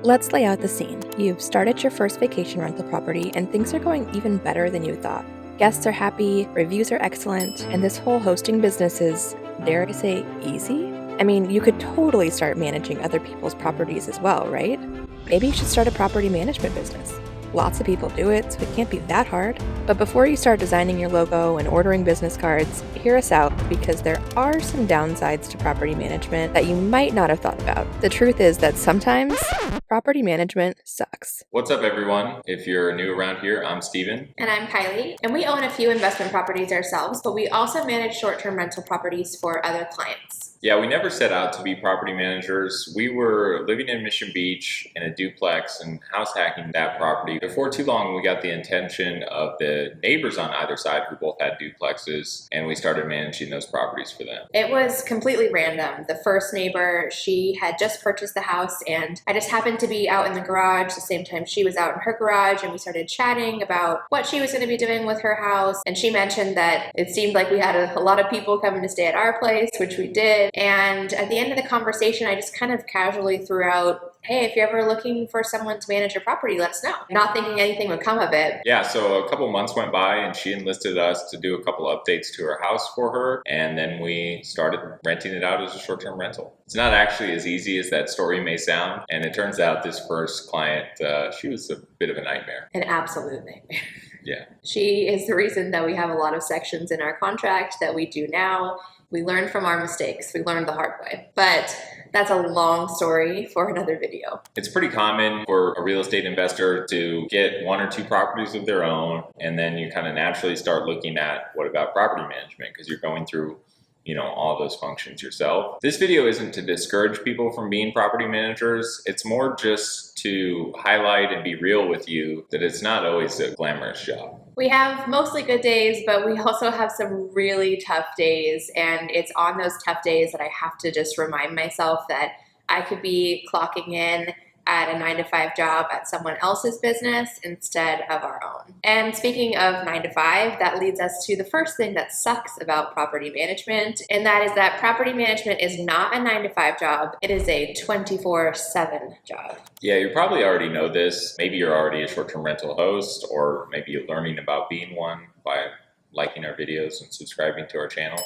Let's lay out the scene. You've started your first vacation rental property and things are going even better than you thought. Guests are happy, reviews are excellent, and this whole hosting business is, dare I say, easy? I mean, you could totally start managing other people's properties as well, right? Maybe you should start a property management business. Lots of people do it, so it can't be that hard. But before you start designing your logo and ordering business cards, hear us out because there are some downsides to property management that you might not have thought about. The truth is that sometimes property management sucks. What's up, everyone? If you're new around here, I'm Steven. And I'm Kylie. And we own a few investment properties ourselves, but we also manage short-term rental properties for other clients. Yeah, we never set out to be property managers. We were living in Mission Beach in a duplex and house hacking that property. Before too long, we got the attention of the neighbors on either side who both had duplexes, and we started managing those properties for them. It was completely random. The first neighbor, she had just purchased the house, and I just happened to be out in the garage the same time she was out in her garage, and we started chatting about what she was going to be doing with her house. And she mentioned that it seemed like we had a lot of people coming to stay at our place, which we did. And at the end of the conversation, I just kind of casually threw out, hey, if you're ever looking for someone to manage your property, let us know. Not thinking anything would come of it. Yeah, so a couple months went by and she enlisted us to do a couple updates to her house for her. And then we started renting it out as a short-term rental. It's not actually as easy as that story may sound. And it turns out this first client, she was a bit of a nightmare. An absolute nightmare. Yeah. She is the reason that we have a lot of sections in our contract that we do now. We learned from our mistakes. We learned the hard way. But that's a long story for another video. It's pretty common for a real estate investor to get one or two properties of their own, and then you kind of naturally start looking at what about property management, because you're going through all those functions yourself. This video isn't to discourage people from being property managers. It's more just to highlight and be real with you that it's not always a glamorous job. We have mostly good days, but we also have some really tough days. And it's on those tough days that I have to just remind myself that I could be clocking in at a 9-to-5 job at someone else's business instead of our own. And speaking of 9 to 5, that leads us to the first thing that sucks about property management, and that is that property management is not a 9-to-5 job. It is a 24/7 job. Yeah, you probably already know this. Maybe you're already a short-term rental host, or maybe you're learning about being one by liking our videos and subscribing to our channel.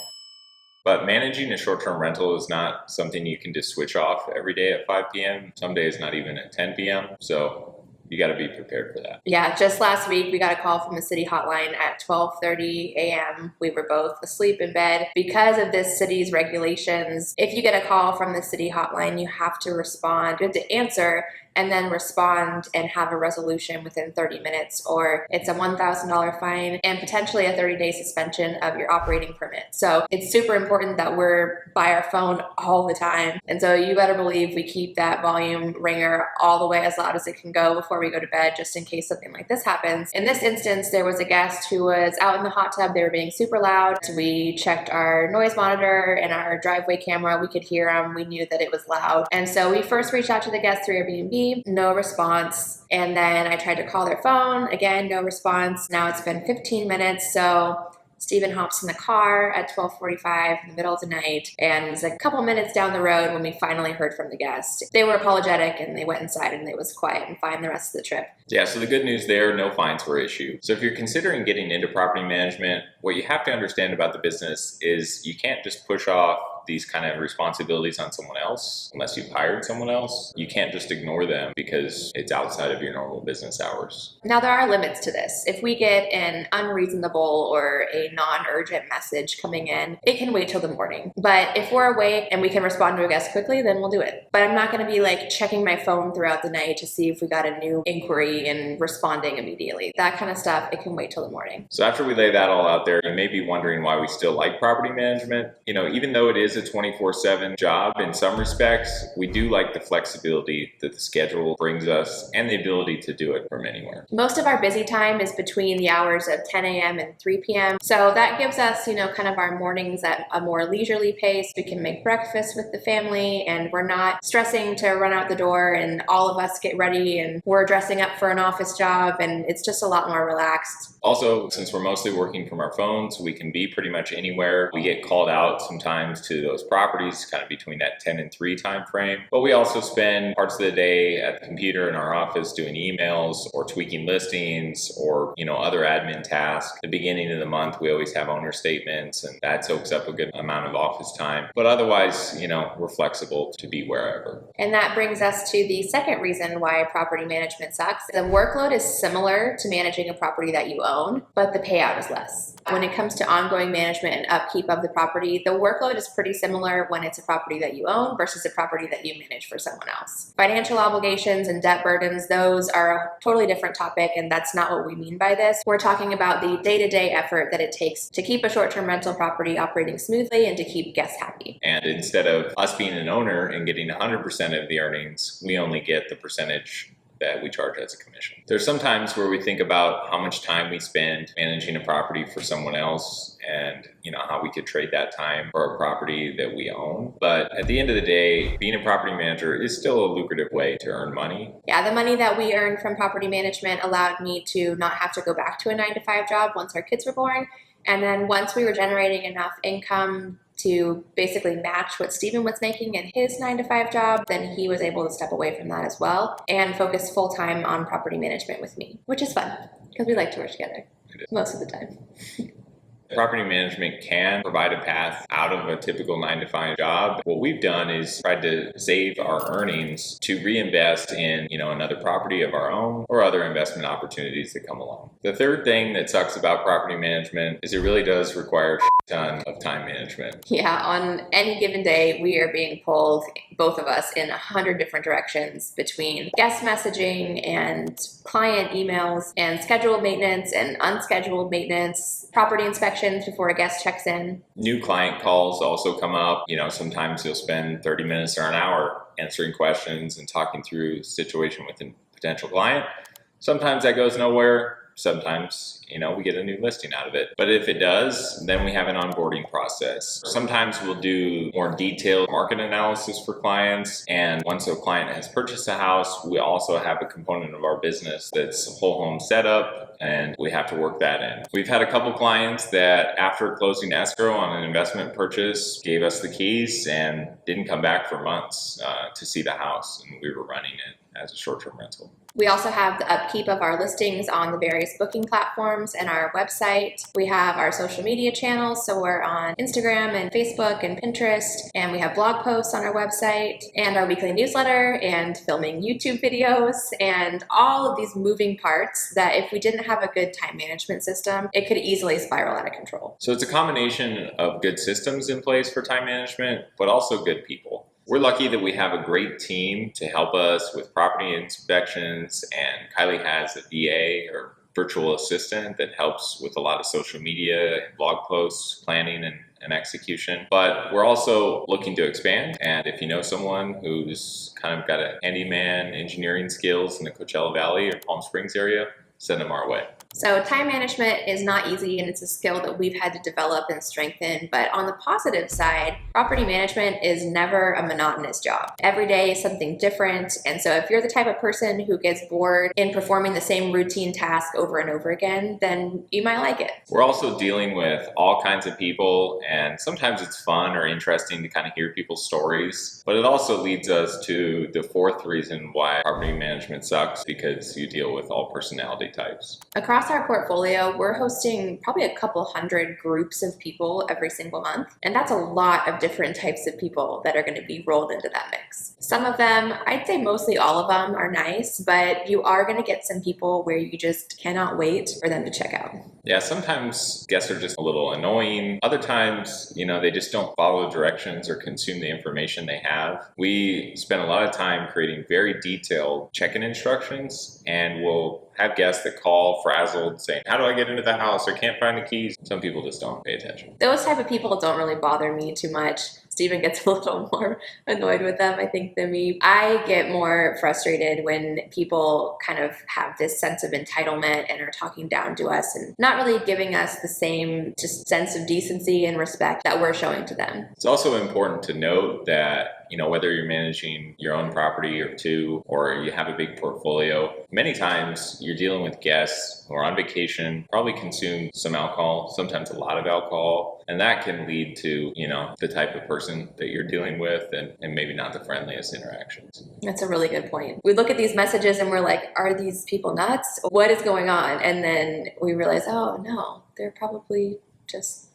But managing a short-term rental is not something you can just switch off every day at 5 p.m. Some days not even at 10 p.m. So you got to be prepared for that. Yeah, just last week we got a call from the city hotline at 12:30 a.m. We were both asleep in bed. Because of this city's regulations, if you get a call from the city hotline, you have to respond. You have to answer and then respond and have a resolution within 30 minutes, or it's a $1,000 fine and potentially a 30-day suspension of your operating permit. So it's super important that we're by our phone all the time. And so you better believe we keep that volume ringer all the way as loud as it can go before we go to bed, just in case something like this happens. In this instance, there was a guest who was out in the hot tub. They were being super loud. So we checked our noise monitor and our driveway camera. We could hear them. We knew that it was loud. And so we first reached out to the guest through Airbnb. No response. And then I tried to call their phone. Again, no response. Now it's been 15 minutes. So Steven hops in the car at 12:45 in the middle of the night, and it's a couple minutes down the road when we finally heard from the guest. They were apologetic and they went inside and it was quiet and fine the rest of the trip. Yeah, so the good news there, no fines were issued. So if you're considering getting into property management, what you have to understand about the business is you can't just push off these kind of responsibilities on someone else unless you've hired someone else. You can't just ignore them because it's outside of your normal business hours. Now there are limits to this. If we get an unreasonable or a non-urgent message coming in, it can wait till the morning. But if we're awake and we can respond to a guest quickly, then we'll do it. But I'm not going to be like checking my phone throughout the night to see if we got a new inquiry and responding immediately. That kind of stuff, it can wait till the morning. So after we lay that all out there, you may be wondering why we still like property management. Even though it is a 24/7 job in some respects, we do like the flexibility that the schedule brings us and the ability to do it from anywhere. Most of our busy time is between the hours of 10 a.m. and 3 p.m. So that gives us, kind of our mornings at a more leisurely pace. We can make breakfast with the family and we're not stressing to run out the door and all of us get ready and we're dressing up for an office job, and it's just a lot more relaxed. Also, since we're mostly working from our phones, we can be pretty much anywhere. We get called out sometimes to those properties, kind of between that 10 and 3 time frame. But we also spend parts of the day at the computer in our office doing emails or tweaking listings or, other admin tasks. The beginning of the month, we always have owner statements, and that soaks up a good amount of office time. But otherwise, we're flexible to be wherever. And that brings us to the second reason why property management sucks. The workload is similar to managing a property that you own, but the payout is less. When it comes to ongoing management and upkeep of the property, the workload is pretty similar when it's a property that you own versus a property that you manage for someone else. Financial obligations and debt burdens, those are a totally different topic, and that's not what we mean by this. We're talking about the day-to-day effort that it takes to keep a short-term rental property operating smoothly and to keep guests happy. And instead of us being an owner and getting 100% of the earnings, we only get the percentage that we charge as a commission. There's some times where we think about how much time we spend managing a property for someone else and how we could trade that time for a property that we own. But at the end of the day, being a property manager is still a lucrative way to earn money. Yeah, the money that we earned from property management allowed me to not have to go back to a 9-to-5 job once our kids were born. And then once we were generating enough income to basically match what Steven was making in his 9-to-5 job, then he was able to step away from that as well and focus full-time on property management with me, which is fun because we like to work together most of the time. Property management can provide a path out of a typical 9-to-5 job. What we've done is tried to save our earnings to reinvest in, another property of our own or other investment opportunities that come along. The third thing that sucks about property management is it really does require a ton of time management. Yeah, on any given day, we are being pulled, both of us, in 100 different directions between guest messaging and client emails and scheduled maintenance and unscheduled maintenance, property inspections before a guest checks in. New client calls also come up. Sometimes you'll spend 30 minutes or an hour answering questions and talking through the situation with a potential client. Sometimes that goes nowhere. Sometimes, we get a new listing out of it. But if it does, then we have an onboarding process. Sometimes we'll do more detailed market analysis for clients. And once a client has purchased a house, we also have a component of our business that's whole home setup, and we have to work that in. We've had a couple clients that after closing escrow on an investment purchase gave us the keys and didn't come back for months to see the house, and we were running it as a short-term rental. We also have the upkeep of our listings on the various booking platforms and our website. We have our social media channels, so we're on Instagram and Facebook and Pinterest, and we have blog posts on our website and our weekly newsletter and filming YouTube videos and all of these moving parts that if we didn't have a good time management system, it could easily spiral out of control. So it's a combination of good systems in place for time management, but also good people. We're lucky that we have a great team to help us with property inspections, and Kylie has a VA or virtual assistant that helps with a lot of social media and blog posts, planning and execution. But we're also looking to expand, and if you know someone who's kind of got a handyman engineering skills in the Coachella Valley or Palm Springs area, send them our way. So time management is not easy, and it's a skill that we've had to develop and strengthen. But on the positive side, property management is never a monotonous job. Every day is something different. And so if you're the type of person who gets bored in performing the same routine task over and over again, then you might like it. We're also dealing with all kinds of people, and sometimes it's fun or interesting to kind of hear people's stories. But it also leads us to the fourth reason why property management sucks, because you deal with all personality types. Across our portfolio, we're hosting probably a couple hundred groups of people every single month. And that's a lot of different types of people that are going to be rolled into that mix. Some of them, I'd say mostly all of them, are nice, but you are going to get some people where you just cannot wait for them to check out. Yeah, sometimes guests are just a little annoying. Other times, they just don't follow directions or consume the information they have. We spend a lot of time creating very detailed check-in instructions, and we'll have guests that call frazzled saying, how do I get into the house? I can't find the keys. Some people just don't pay attention. Those type of people don't really bother me too much. Steven gets a little more annoyed with them, I think, than me. I get more frustrated when people kind of have this sense of entitlement and are talking down to us and not really giving us the same just sense of decency and respect that we're showing to them. It's also important to note that whether you're managing your own property or two, or you have a big portfolio, many times you're dealing with guests who are on vacation, probably consume some alcohol, sometimes a lot of alcohol, and that can lead to, the type of person that you're dealing with and maybe not the friendliest interactions. That's a really good point. We look at these messages and we're like, are these people nuts? What is going on? And then we realize, oh no, they're probably just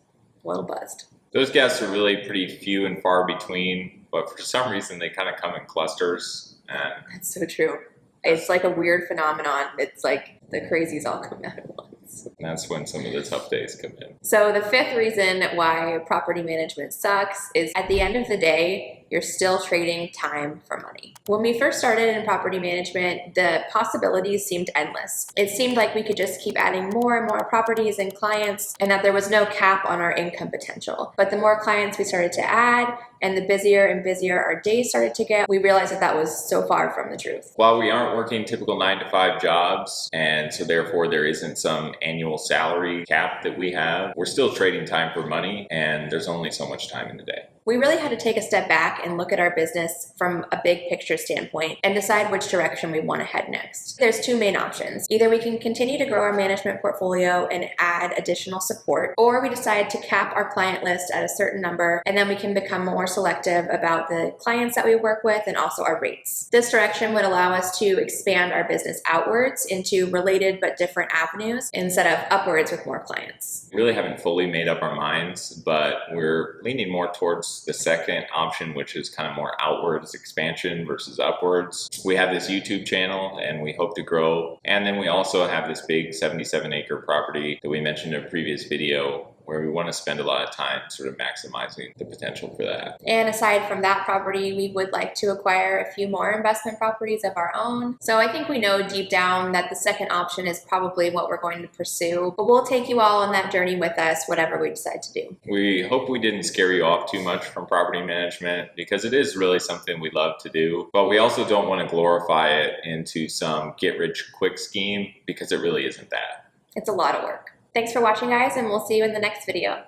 a little buzzed. Those guests are really pretty few and far between, but for some reason they kind of come in clusters. And That's so true. It's like a weird phenomenon. It's like the crazies all come out at once. that's when some of the tough days come in. So the fifth reason why property management sucks is at the end of the day, you're still trading time for money. When we first started in property management, the possibilities seemed endless. It seemed like we could just keep adding more and more properties and clients, and that there was no cap on our income potential. But the more clients we started to add, and the busier and busier our days started to get, we realized that was so far from the truth. While we aren't working typical 9-to-5 jobs, and so therefore there isn't some annual salary cap that we have, we're still trading time for money, and there's only so much time in the day. We really had to take a step back and look at our business from a big picture standpoint and decide which direction we want to head next. There's two main options. Either we can continue to grow our management portfolio and add additional support, or we decide to cap our client list at a certain number, and then we can become more selective about the clients that we work with and also our rates. This direction would allow us to expand our business outwards into related but different avenues instead of upwards with more clients. We really haven't fully made up our minds, but we're leaning more towards the second option, which is kind of more outwards expansion versus upwards. We have this YouTube channel and we hope to grow. And then we also have this big 77-acre property that we mentioned in a previous video, where we want to spend a lot of time sort of maximizing the potential for that. And aside from that property, we would like to acquire a few more investment properties of our own. So I think we know deep down that the second option is probably what we're going to pursue, but we'll take you all on that journey with us, whatever we decide to do. We hope we didn't scare you off too much from property management, because it is really something we love to do, but we also don't want to glorify it into some get-rich-quick scheme, because it really isn't that. It's a lot of work. Thanks for watching, guys, and we'll see you in the next video.